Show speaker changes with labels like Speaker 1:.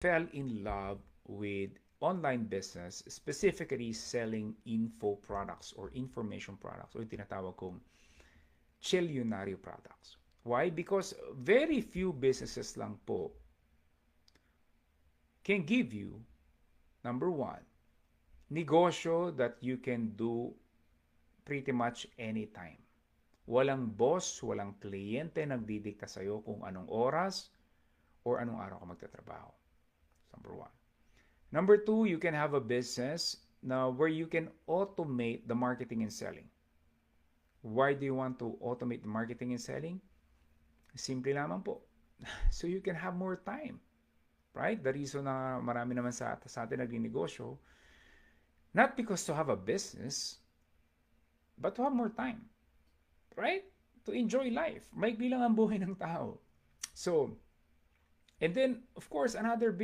Speaker 1: fell in love with online business, specifically selling info products or information products o yung tinatawag kong Chillionario products. Why? Because very few businesses lang po can give you, number one, negosyo that you can do pretty much anytime. Walang boss, walang kliyente nagdidikta sa'yo kung anong oras or anong araw ka magtatrabaho. Number one. Number two, you can have a business now where you can automate the marketing and selling. Why do you want to automate the marketing and selling? Simple lamang po. So you can have more time. Right? The reason na marami naman sa atin nagninegosyo, not because to have a business, but to have more time. Right? To enjoy life. Maigli lang ang buhay ng tao. So, and then, of course, another business